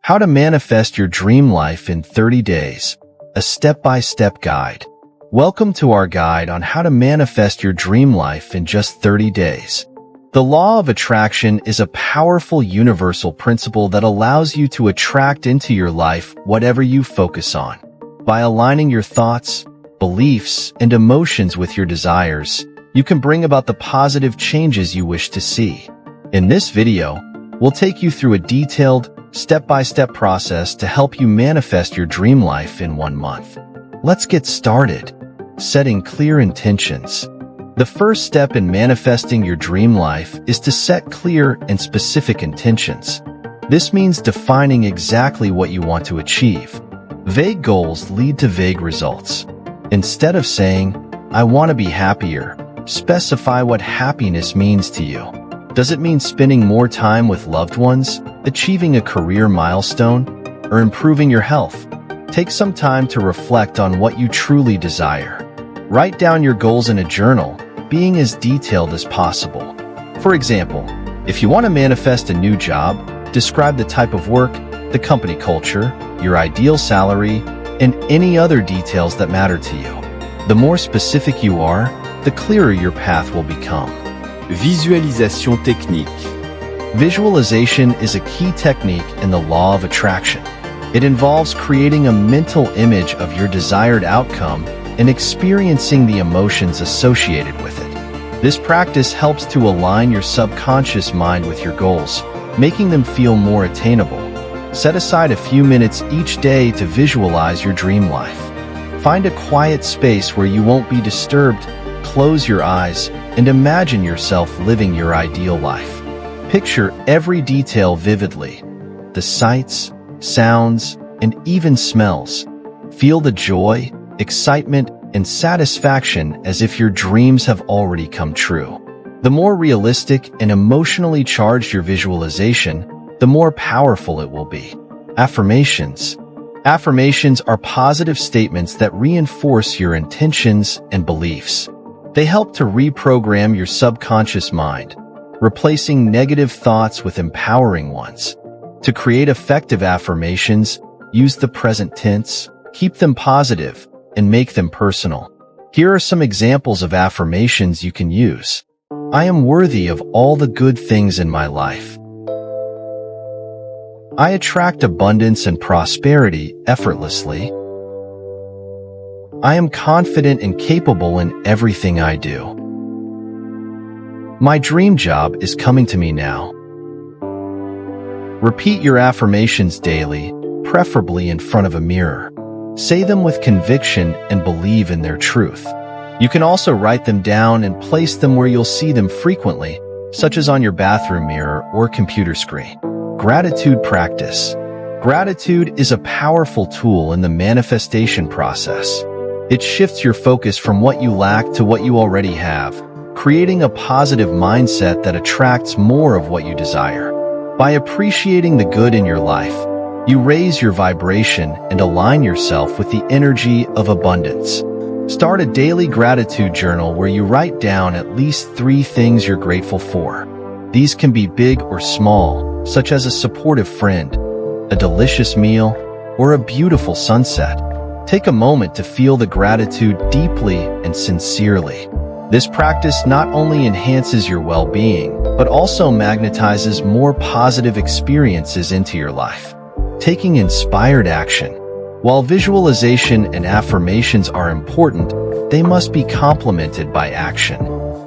How to manifest your dream life in 30 days. A step-by-step guide. Welcome to our guide on how to manifest your dream life in just 30 days. The law of attraction is a powerful universal principle that allows you to attract into your life whatever you focus on. By aligning your thoughts, beliefs, and emotions with your desires, you can bring about the positive changes you wish to see. In this video, we'll take you through a detailed, step-by-step process to help you manifest your dream life in 1 month. Let's get started. Setting clear intentions. The first step in manifesting your dream life is to set clear and specific intentions. This means defining exactly what you want to achieve. Vague goals lead to vague results. Instead of saying, "I want to be happier," specify what happiness means to you. Does it mean spending more time with loved ones, achieving a career milestone, or improving your health? Take some time to reflect on what you truly desire. Write down your goals in a journal, being as detailed as possible. For example, if you want to manifest a new job, describe the type of work, the company culture, your ideal salary, and any other details that matter to you. The more specific you are, the clearer your path will become. Visualisation technique. Visualization is a key technique in the law of attraction. It involves creating a mental image of your desired outcome and experiencing the emotions associated with it. This practice helps to align your subconscious mind with your goals, making them feel more attainable. Set aside a few minutes each day to visualize your dream life. Find a quiet space where you won't be disturbed, close your eyes, and imagine yourself living your ideal life. Picture every detail vividly: the sights, sounds, and even smells. Feel the joy, excitement, and satisfaction as if your dreams have already come true. The more realistic and emotionally charged your visualization, the more powerful it will be. Affirmations. Affirmations are positive statements that reinforce your intentions and beliefs. They help to reprogram your subconscious mind, replacing negative thoughts with empowering ones. To create effective affirmations, use the present tense, keep them positive, and make them personal. Here are some examples of affirmations you can use. I am worthy of all the good things in my life. I attract abundance and prosperity effortlessly. I am confident and capable in everything I do. My dream job is coming to me now. Repeat your affirmations daily, preferably in front of a mirror. Say them with conviction and believe in their truth. You can also write them down and place them where you'll see them frequently, such as on your bathroom mirror or computer screen. Gratitude practice. Gratitude is a powerful tool in the manifestation process. It shifts your focus from what you lack to what you already have, creating a positive mindset that attracts more of what you desire. By appreciating the good in your life, you raise your vibration and align yourself with the energy of abundance. Start a daily gratitude journal where you write down at least 3 things you're grateful for. These can be big or small, such as a supportive friend, a delicious meal, or a beautiful sunset. Take a moment to feel the gratitude deeply and sincerely. This practice not only enhances your well-being, but also magnetizes more positive experiences into your life. Taking inspired action. While visualization and affirmations are important, they must be complemented by action.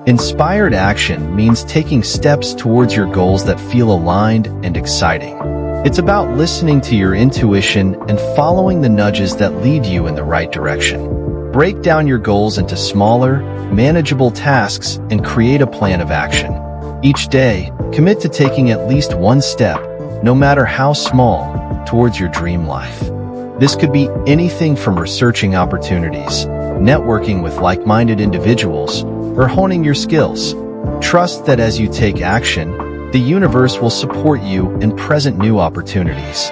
Inspired action means taking steps towards your goals that feel aligned and exciting. It's about listening to your intuition and following the nudges that lead you in the right direction. Break down your goals into smaller, manageable tasks and create a plan of action. Each day, commit to taking at least 1 step, no matter how small, towards your dream life. This could be anything from researching opportunities, networking with like-minded individuals, or honing your skills. Trust that as you take action, the universe will support you and present new opportunities.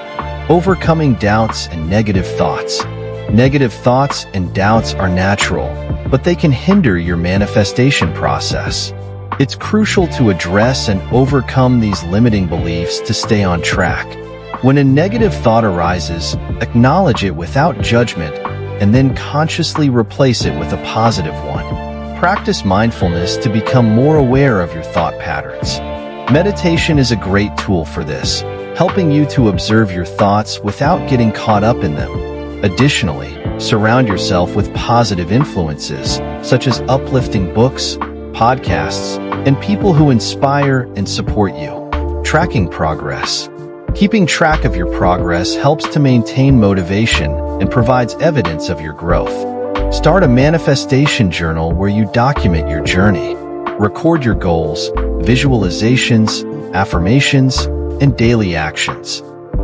Overcoming doubts and negative thoughts. Negative thoughts and doubts are natural, but they can hinder your manifestation process. It's crucial to address and overcome these limiting beliefs to stay on track. When a negative thought arises, acknowledge it without judgment and then consciously replace it with a positive one. Practice mindfulness to become more aware of your thought patterns. Meditation is a great tool for this, helping you to observe your thoughts without getting caught up in them. Additionally, surround yourself with positive influences, such as uplifting books, podcasts, and people who inspire and support you. Tracking progress. Keeping track of your progress helps to maintain motivation and provides evidence of your growth. Start a manifestation journal where you document your journey. Record your goals, visualizations, affirmations, and daily actions.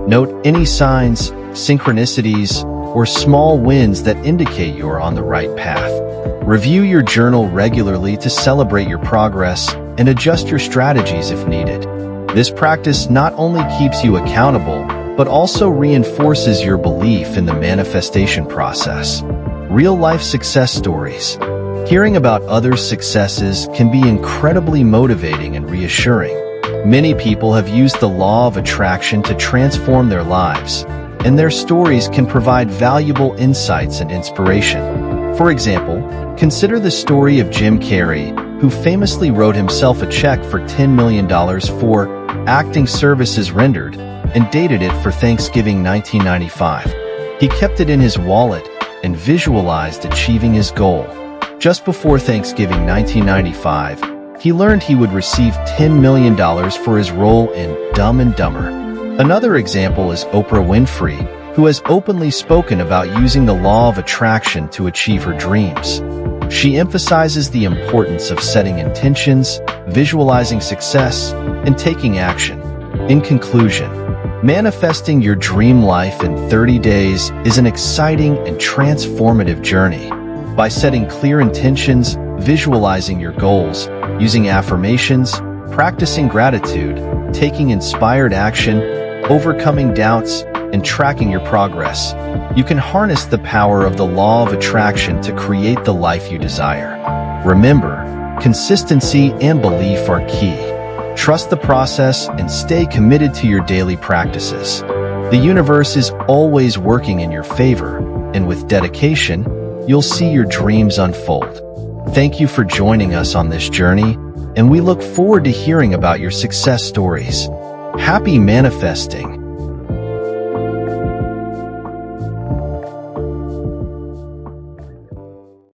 Note any signs, synchronicities, or small wins that indicate you're on the right path. Review your journal regularly to celebrate your progress and adjust your strategies if needed. This practice not only keeps you accountable, but also reinforces your belief in the manifestation process. Real-life success stories. Hearing about others' successes can be incredibly motivating and reassuring. Many people have used the law of attraction to transform their lives, and their stories can provide valuable insights and inspiration. For example, consider the story of Jim Carrey, who famously wrote himself a check for $10 million for acting services rendered and dated it for Thanksgiving 1995. He kept it in his wallet and visualized achieving his goal. Just before Thanksgiving 1995, he learned he would receive $10 million for his role in Dumb and Dumber. Another example is Oprah Winfrey, who has openly spoken about using the law of attraction to achieve her dreams. She emphasizes the importance of setting intentions, visualizing success, and taking action. In conclusion, manifesting your dream life in 30 days is an exciting and transformative journey. By setting clear intentions, visualizing your goals, using affirmations, practicing gratitude, taking inspired action, overcoming doubts, and tracking your progress, you can harness the power of the law of attraction to create the life you desire. Remember, consistency and belief are key. Trust the process and stay committed to your daily practices. The universe is always working in your favor, and with dedication, you'll see your dreams unfold. Thank you for joining us on this journey, and we look forward to hearing about your success stories. Happy manifesting!